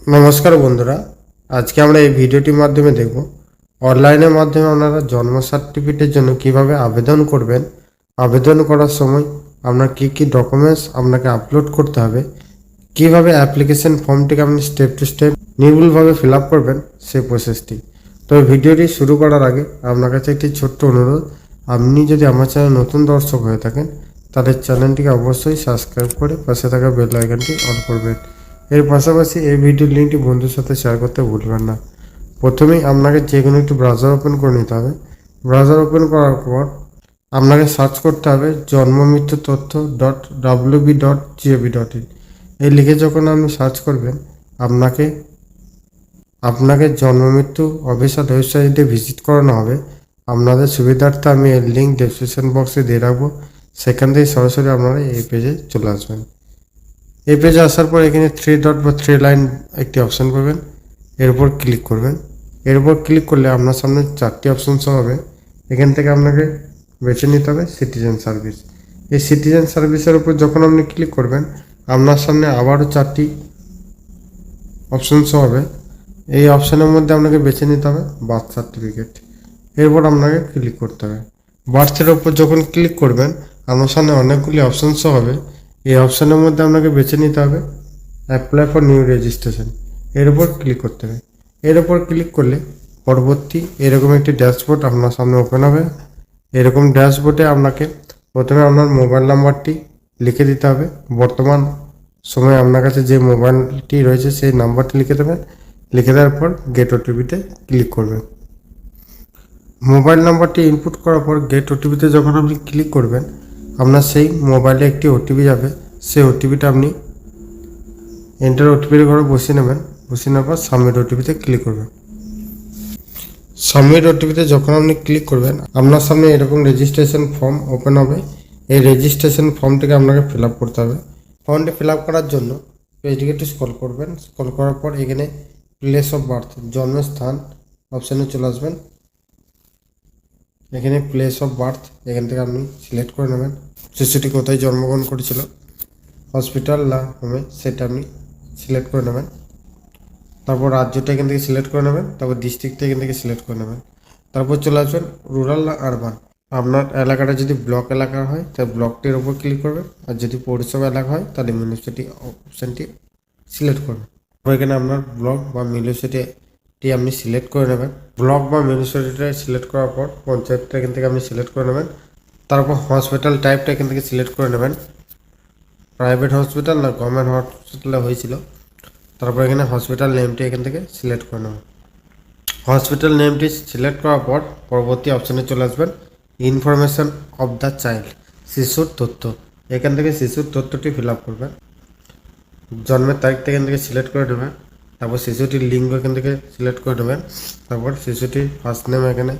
নমস্কার বন্ধুরা, আজকে আমরা এই ভিডিওটির মাধ্যমে দেখব অনলাইনের মাধ্যমে আপনারা জন্ম সার্টিফিকেটের জন্য কিভাবে আবেদন করবেন। আবেদন করার সময় আপনার কী কী ডকুমেন্টস আপনাকে আপলোড করতে হবে, কিভাবে অ্যাপ্লিকেশন ফর্মটিকে আপনি স্টেপ টু স্টেপ নির্ভুলভাবে ফিল আপ করবেন সেই প্রসেসটি। তো ভিডিওটি শুরু করার আগে আপনার কাছে একটি ছোট্ট অনুরোধ, আপনি যদি আমার চ্যানেল নতুন দর্শক হয়ে থাকেন তাহলে চ্যানেলটিকে অবশ্যই সাবস্ক্রাইব করে পাশে থাকা বেল আইকনটি অন করবেন। এর পাশাপাশি এই ভিডিওর লিঙ্কটি বন্ধুর সাথে শেয়ার করতে ভুলবেন না। প্রথমেই আপনাকে যে কোনো একটি ব্রাউজার ওপেন করে নিতে হবে। ব্রাউজার ওপেন করার পর আপনাকে সার্চ করতে হবে জন্মমৃত্যু তথ্য .wb.gov.in। এই লিখে যখন আপনি সার্চ করবেন আপনাকে জন্মমৃত্যু অফিসিয়াল ওয়েবসাইটে ভিজিট করানো হবে। আপনাদের সুবিধার্থে আমি এর লিঙ্ক ডেসক্রিপশন বক্সে দিয়ে রাখবো, সেখান থেকে সরাসরি আপনারা এই পেজে চলে আসবেন। এই পেজে আসার পর এখানে 3 ডট বা 3 লাইন একটি অপশান পাবেন, এর উপর ক্লিক করবেন। এর উপর ক্লিক করলে আপনার সামনে 4টি অপশন হবে। এখান থেকে আপনাকে বেছে নিতে হবে সিটিজেন সার্ভিস। এই সিটিজেন সার্ভিসের উপর যখন আপনি ক্লিক করবেন আপনার সামনে আবারও 4টি অপশন হবে। এই অপশানের মধ্যে আপনাকে বেছে নিতে হবে বার্থ সার্টিফিকেট। এরপর আপনাকে ক্লিক করতে হবে। বার্থের উপর যখন ক্লিক করবেন আপনার সামনে অনেকগুলি অপশন হবে। এই অপশানের মধ্যে আপনাকে বেছে নিতে হবে অ্যাপ্লাই ফর নিউ রেজিস্ট্রেশন। এর উপর ক্লিক করতে হবে। এর উপর ক্লিক করলে পরবর্তী এরকম একটি ড্যাশবোর্ড আপনার সামনে ওপেন হবে। এরকম ড্যাশবোর্ডে আপনাকে প্রথমে আপনার মোবাইল নাম্বারটি লিখে দিতে হবে। বর্তমান সময়ে আপনার কাছে যে মোবাইলটি রয়েছে সেই নাম্বারটি লিখে দেবেন। লিখে দেওয়ার পর গেট ওটিপিতে ক্লিক করবেন। মোবাইল নাম্বারটি ইনপুট করার পর গেট ওটিপিতে যখন আপনি ক্লিক করবেন আপনার সেই মোবাইলে একটি ওটিপি যাবে। সেই ওটিপিটা আপনি এন্টার ওটিপির ঘরে বসিয়ে নেবেন। বসিয়ে নেওয়ার পর সাবমিট ওটিপিতে ক্লিক করবেন। সাবমিট ওটিপিতে যখন আপনি ক্লিক করবেন আপনার সামনে এরকম রেজিস্ট্রেশন ফর্ম ওপেন হবে। এই রেজিস্ট্রেশন ফর্মটিকে আপনাকে ফিল আপ করতে হবে। ফর্মটি ফিল আপ করার জন্য পেজটিকে একটু স্ক্রল করবেন। স্ক্রল করার পর এখানে প্লেস অফ বার্থ জন্মস্থান অপশানে চলে আসবেন। এখানে প্লেস অফ বার্থ এখান থেকে আপনি সিলেক্ট করে নেবেন। শিশুটি কোথায় জন্মগ্রহণ করেছিল, হসপিটাল না হোমে, সেটা আপনি সিলেক্ট করে নেবেন। তারপর রাজ্যটা এখান থেকে সিলেক্ট করে নেবেন। তারপর ডিস্ট্রিক্টটা এখান থেকে সিলেক্ট করে নেবেন। তারপর চলে আসবেন রুরাল না আরবান। আপনার এলাকাটা যদি ব্লক এলাকা হয় তাহলে ব্লকটির ওপর ক্লিক করবেন, আর যদি পৌরসভা এলাকা হয় তাহলে মিউনিসিপালিটি অপশানটি সিলেক্ট করবেন। এখানে আপনার ব্লক বা মিউনিসিপালিটি আপনি সিলেক্ট করে নেবেন। ব্লক বা মিউনিসিপালিটিটা সিলেক্ট করার পর পঞ্চায়েতটা এখান থেকে আপনি সিলেক্ট করে নেবেন। তারপর হসপিটাল টাইপটা এখান থেকে সিলেক্ট করে নেবেন, প্রাইভেট হসপিটাল না গভর্নমেন্ট হসপিটালে হয়েছিল। তারপর এখানে হসপিটাল নেমটি এখান থেকে সিলেক্ট করে নেবেন। হসপিটাল নেমটি সিলেক্ট করার পর পরবর্তী অপশানে চলে আসবেন ইনফরমেশন অফ দ্য চাইল্ড, শিশুর তথ্য। এখান থেকে শিশুর তথ্যটি ফিল আপ করবেন। জন্মের তারিখটা এখান থেকে সিলেক্ট করে নেবেন। তারপর শিশুটির লিঙ্গ এখান থেকে সিলেক্ট করে নেবেন। তারপর শিশুটির ফার্স্ট নেম এখানে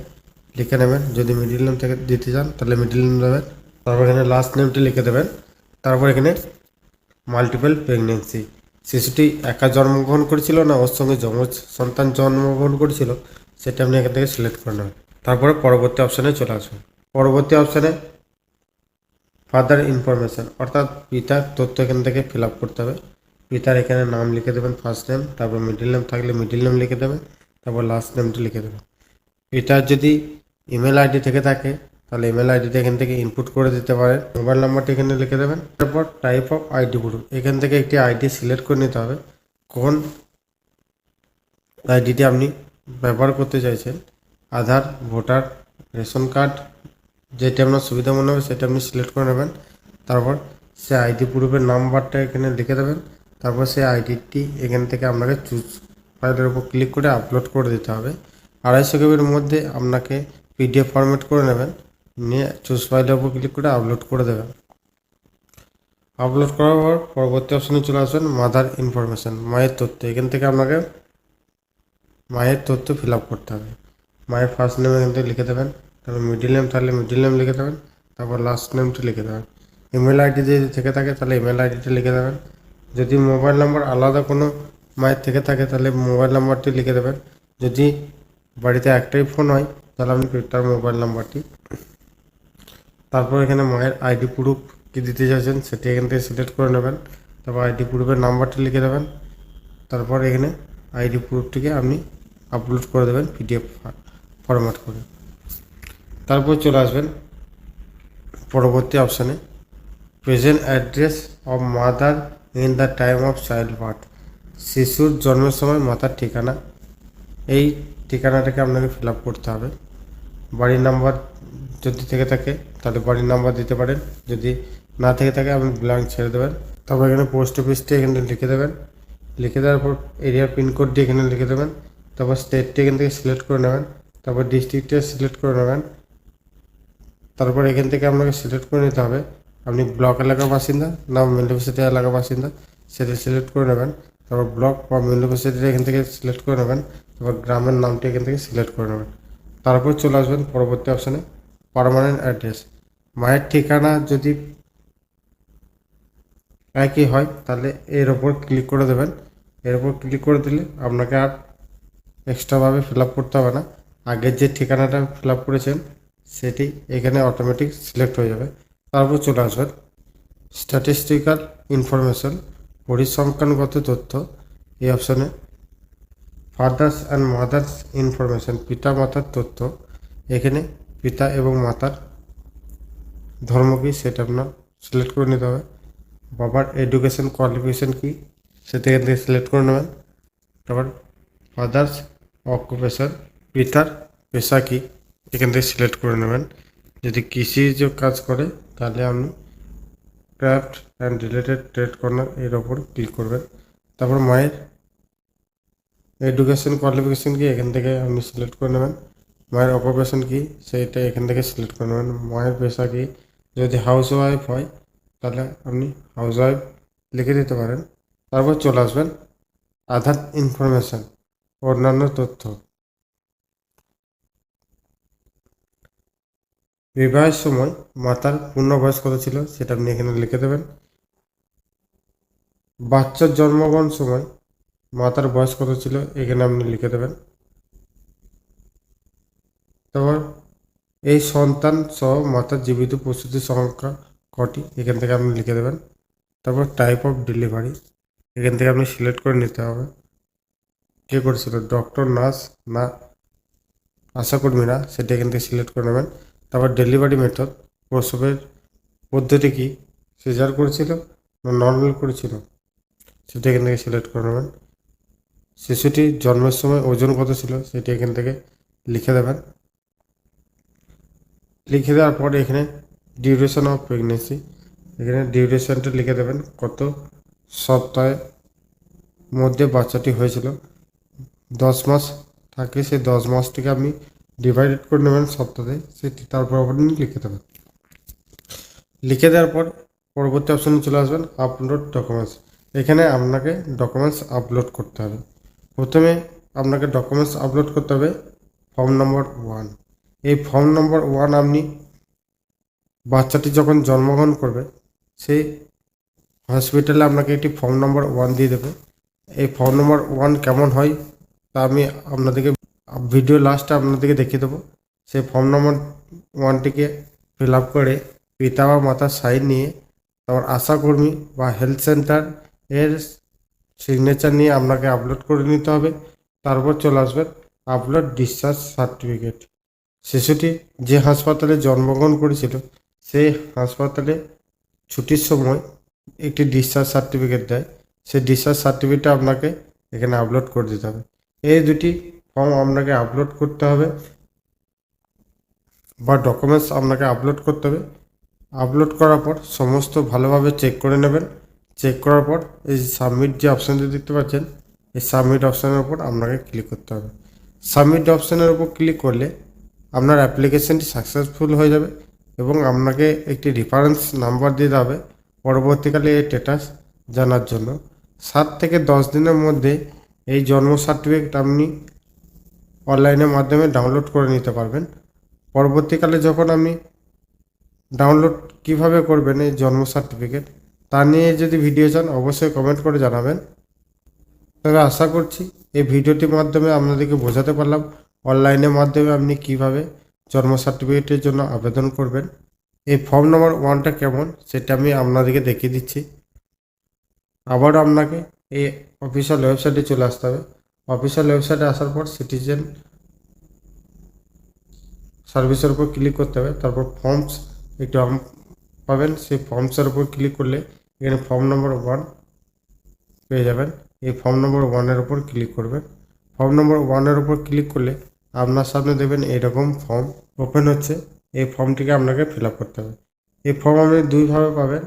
লিখে নেবেন। যদি মিডিল নেম থেকে দিতে চান তাহলে মিডিল নেম দেবেন। তারপর এখানে লাস্ট নেমটি লিখে দেবেন। তারপর এখানে মাল্টিপল প্রেগনেন্সি, শিশুটি একা জন্মগ্রহণ করেছিল না ওর সঙ্গে যমজ সন্তান জন্মগ্রহণ করেছিল, সেটা আপনি এখান থেকে সিলেক্ট করে নেবেন। তারপরে পরবর্তী অপশানে চলে আসবেন। পরবর্তী অপশানে ফাদার ইনফরমেশান অর্থাৎ পিতার তথ্য এখান থেকে ফিল আপ করতে হবে। পিতার এখানে নাম লিখে দেবেন, ফার্স্ট নেম, তারপর মিডিল নেম থাকলে মিডিল নেম লিখে দেবেন, তারপর লাস্ট নেমটি লিখে দেবেন। পিতার যদি ইমেল আইডি থেকে থাকে তাহলে ইমেল আইডিটা এখান থেকে ইনপুট করে দিতে পারেন। মোবাইল নাম্বারটি এখানে লিখে দেবেন। তারপর টাইপ অফ আইডি প্রুফ এখান থেকে একটি আইডি সিলেক্ট করে নিতে হবে, কোন আইডিটি আপনি ব্যবহার করতে চাইছেন। আধার, ভোটার, রেশন কার্ড, যেটি আপনার সুবিধা মনে হবে সেটা আপনি সিলেক্ট করে নেবেন। তারপর সে আইডি প্রুফের নাম্বারটা এখানে লিখে দেবেন। তারপর সেই আইডিটি এখান থেকে আপনাকে চুজ ফাইলের উপর ক্লিক করে আপলোড করে দিতে হবে। 250 কেবির মধ্যে আপনাকে পিডিএফ ফরম্যাট করে নেবেন, নিয়ে চুজ ফাইলের উপর ক্লিক করে আপলোড করে দেবেন। আপলোড করার পর পরবর্তী অপশানে চলে আসবেন মাদার ইনফরমেশান, মায়ের তথ্য। এখান থেকে আপনাকে মায়ের তথ্য ফিল আপ করতে হবে। মায়ের ফার্স্ট নেম এখান থেকে লিখে দেবেন। তারপর মিডিল নেম থাকলে মিডিল নেম লিখে দেবেন। তারপর লাস্ট নেমটি লিখে দেবেন। ইমেল আইডি যদি থেকে থাকে তাহলে ইমেল আইডিটা লিখে দেবেন। যদি মোবাইল নাম্বার আলাদা কোনো মায়ের থেকে থাকে তাহলে মোবাইল নাম্বারটি লিখে দেবেন। যদি বাড়িতে একটাই ফোন হয় তাহলে আপনি তার মোবাইল নাম্বারটি। তারপর এখানে মায়ের আইডি প্রুফ কী দিতে চাইছেন সেটি এখান থেকে সিলেক্ট করে নেবেন। তারপর আইডি প্রুফের নাম্বারটি লিখে দেবেন। তারপর এখানে আইডি প্রুফটিকে আপনি আপলোড করে দেবেন পিডিএফ ফরম্যাট করে। তারপর চলে আসবেন পরবর্তী অপশানে, present address of mother in the time of child birth. শিশুর জন্মের সময় মাতার ঠিকানা, এই ঠিকানাটাকে আপনাকে ফিল আপ করতে হবে। বাড়ির নাম্বার যদি থেকে থাকে তাহলে বাড়ির নাম্বার দিতে পারেন, যদি না থেকে থাকে আপনি ব্ল্যাঙ্ক ছেড়ে দেবেন। তারপর এখানে পোস্ট অফিসটি এখানে লিখে দেবেন, লিখে দেওয়ার পর এরিয়ার পিনকোডটি এখানে লিখে দেবেন। তারপর স্টেটটি এখান থেকে সিলেক্ট করে নেবেন, তারপর ডিস্ট্রিক্টটা সিলেক্ট করে নেবেন। তারপর এখান থেকে আপনাকে সিলেক্ট করে নিতে হবে আপনি ব্লক এলাকার বাসিন্দা না মিউনিসিপ্যালিটি এলাকার বাসিন্দা, সেটা সিলেক্ট করে নেবেন। তারপর ব্লক বা মিউনিসিপ্যালিটি এখান থেকে সিলেক্ট করে নেবেন। তারপর গ্রামের নামটি এখান থেকে সিলেক্ট করে নেবেন। তারপর চলে আসবেন পরবর্তী অপশানে, পার্মানেন্ট অ্যাড্রেস। মায়ের ঠিকানা যদি একই হয় তাহলে এর ওপর ক্লিক করে দেবেন। এর ওপর ক্লিক করে দিলে আপনাকে আর এক্সট্রাভাবে ফিল আপ করতে হবে না, আগের যে ঠিকানাটা ফিল আপ করেছেন সেটি এখানে অটোমেটিক সিলেক্ট হয়ে যাবে। তারপর চলে আসবেন স্ট্যাটিস্টিক্যাল ইনফরমেশন, পরিসংখ্যানগত তথ্য। এই অপশানে ফাদার্স অ্যান্ড মাদার্স ইনফরমেশন, পিতা মাতার তথ্য। এখানে পিতা এবং মাতার ধর্ম কী সেটা আপনার সিলেক্ট করে নিতে হবে। বাবার এডুকেশন কোয়ালিফিকেশান কী সেটা এখান থেকে সিলেক্ট করে নেবেন। তারপর ফাদার্স অকুপেশন, পিতার পেশা কী এখান থেকে সিলেক্ট করে নেবেন। যদি কৃষিজ কাজ করে তাহলে আপনি craft and related trade corner এর ওপর ক্লিক করবেন। তারপর মায়ের এডুকেশন কোয়ালিফিকেশান কি এখান থেকে আপনি সিলেক্ট করে নেবেন। মায়ের অকুপেশন কি সেইটা এখান থেকে সিলেক্ট করে নেবেন। মায়ের পেশা কি, যদি হাউস ওয়াইফ হয় তাহলে আপনি হাউস ওয়াইফ লিখে দিতে পারেন। তারপর চলে আসবেন আধার ইনফরমেশান, অন্যান্য তথ্য। বিবাহের সময় মাতার পূর্ণ বয়স কত ছিল সেটা আপনি এখানে লিখে দেবেন। বাচ্চার জন্মগ্রহণ সময় মাতার বয়স কত ছিল এখানে আপনি লিখে দেবেন। তারপর এই সন্তান সহ মাতার জীবিত প্রসূতির সংখ্যা কটি এখান থেকে আপনি লিখে দেবেন। তারপর টাইপ অফ ডেলিভারি এখান থেকে আপনি সিলেক্ট করে নিতে হবে, কে করেছিল, ডক্টর, নার্স না আশাকর্মীরা, সেটা এখান থেকে সিলেক্ট করে নেবেন। তারপর ডেলিভারি মেথড, প্রসবের পদ্ধতি কী, সিজার করেছিল না নর্মাল করেছিল সেটা এখান থেকে সিলেক্ট করে নেবেন। শিশুটি জন্মের সময় ওজন কত ছিল সেটি এখান থেকে লিখে দেবেন। লিখে দেওয়ার পর এখানে ডিউরেশন অফ প্রেগনেন্সি, এখানে ডিউরেশনটা লিখে দেবেন, কত সপ্তাহের মধ্যে বাচ্চাটি হয়েছিল। 10 মাস থাকে, সেই 10 মাসটিকে আপনি ডিভাইডেড করে নেবেন সপ্তাহে, সেটি তারপর আপনি লিখে দেবেন। লিখে দেওয়ার পর পরবর্তী অপশানে চলে আসবেন আপলোড ডকুমেন্টস। এখানে আপনাকে ডকুমেন্টস আপলোড করতে হবে। প্রথমে আপনাকে ডকুমেন্টস আপলোড করতে হবে ফর্ম নম্বর 1। এই ফর্ম নম্বর 1 আপনি বাচ্চাটি যখন জন্মগ্রহণ করবে সেই হসপিটালে আপনাকে একটি ফর্ম নম্বর 1 দিয়ে দেবে। এই ফর্ম নম্বর 1 কেমন হয় তা আমি আপনাদেরকে ভিডিও লাস্টে আপনাদেরকে দেখিয়ে দেবো। সেই ফর্ম নম্বর 1টিকে ফিল আপ করে পিতা বা মাতার সাইন নিয়ে তারপর আশাকর্মী বা হেলথ সেন্টার এর সিগনেচার নিয়ে আপনাকে আপলোড করে নিতে হবে। তারপর চলে আসবেন আপলোড ডিসচার্জ সার্টিফিকেট। শিশুটি যে হাসপাতালে জন্মগ্রহণ করেছিল সেই হাসপাতালে ছুটির সময় একটি ডিসচার্জ সার্টিফিকেট দেয়, সেই ডিসচার্জ সার্টিফিকেটটা আপনাকে এখানে আপলোড করে দিতে হবে। এই দুটি ফর্ম আপনাকে আপলোড করতে হবে বা ডকুমেন্টস আপনাকে আপলোড করতে হবে। আপলোড করার পর সমস্ত ভালোভাবে চেক করে নেবেন। চেক করার পর এই সাবমিট যে অপশানটি দেখতে পাচ্ছেন এই সাবমিট অপশানের উপর আপনাকে ক্লিক করতে হবে। সাবমিট অপশানের উপর ক্লিক করলে আপনার অ্যাপ্লিকেশনটি সাকসেসফুল হয়ে যাবে এবং আপনাকে একটি রেফারেন্স নাম্বার দিতে হবে পরবর্তীকালে এই স্ট্যাটাস জানার জন্য। 7 থেকে 10 দিনের মধ্যে এই জন্ম সার্টিফিকেট আপনি অনলাইনের মাধ্যমে ডাউনলোড করে নিতে পারবেন। পরবর্তীকালে যখন আপনি ডাউনলোড কিভাবে করবেন এই জন্ম সার্টিফিকেট তা নিয়ে যদি ভিডিও চান অবশ্যই কমেন্ট করে জানাবেন। তবে আশা করছি এই ভিডিওটির মাধ্যমে আপনাদেরকে বোঝাতে পারলাম অনলাইনের মাধ্যমে আপনি কিভাবে জন্ম সার্টিফিকেটের জন্য আবেদন করবেন। এই ফর্ম নম্বর 1টা কেমন সেটা আমি আপনাদেরকে দেখিয়ে দিচ্ছি। আবারও আপনাকে এই অফিসিয়াল ওয়েবসাইটে চলে আসতে হবে। অফিসিয়াল ওয়েবসাইটে আসার পর সিটিজেন সার্ভিসের উপর ক্লিক করতে হবে। তারপর ফর্মস একটু পাবেন, সেই ফর্মসের উপর ক্লিক করলে এখানে ফর্ম নম্বর 1 পেয়ে যাবেন। এই ফর্ম নম্বর 1-এর উপর ক্লিক করবেন। ফর্ম নম্বর 1-এর উপর ক্লিক করলে আপনার সামনে দেবেন এইরকম ফর্ম ওপেন হচ্ছে। এই ফর্মটিকে আপনাকে ফিল আপ করতে হবে। এই ফর্ম আপনি দুইভাবে পাবেন,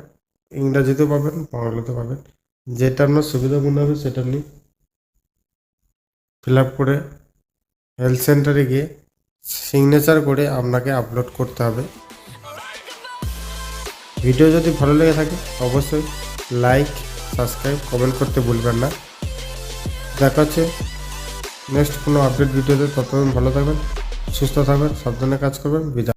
ইংরাজিতেও পাবেন, বাংলাতেও পাবেন। যেটা আপনার সুবিধা মনে হবে সেটা আপনি ফিল আপ করে হেলথ সেন্টারে গিয়ে সিগনেচার করে আপনাকে আপলোড করতে হবে। ভিডিও যদি ভালো লেগে থাকে অবশ্যই লাইক, সাবস্ক্রাইব, কমেন্ট করতে ভুলবেন না। দেখা হচ্ছে নেক্সট কোনো আপডেট ভিডিওতে। ততক্ষণ ভালো থাকবেন, সুস্থ থাকবেন, সাবধানে কাজ করবেন। বিদায়।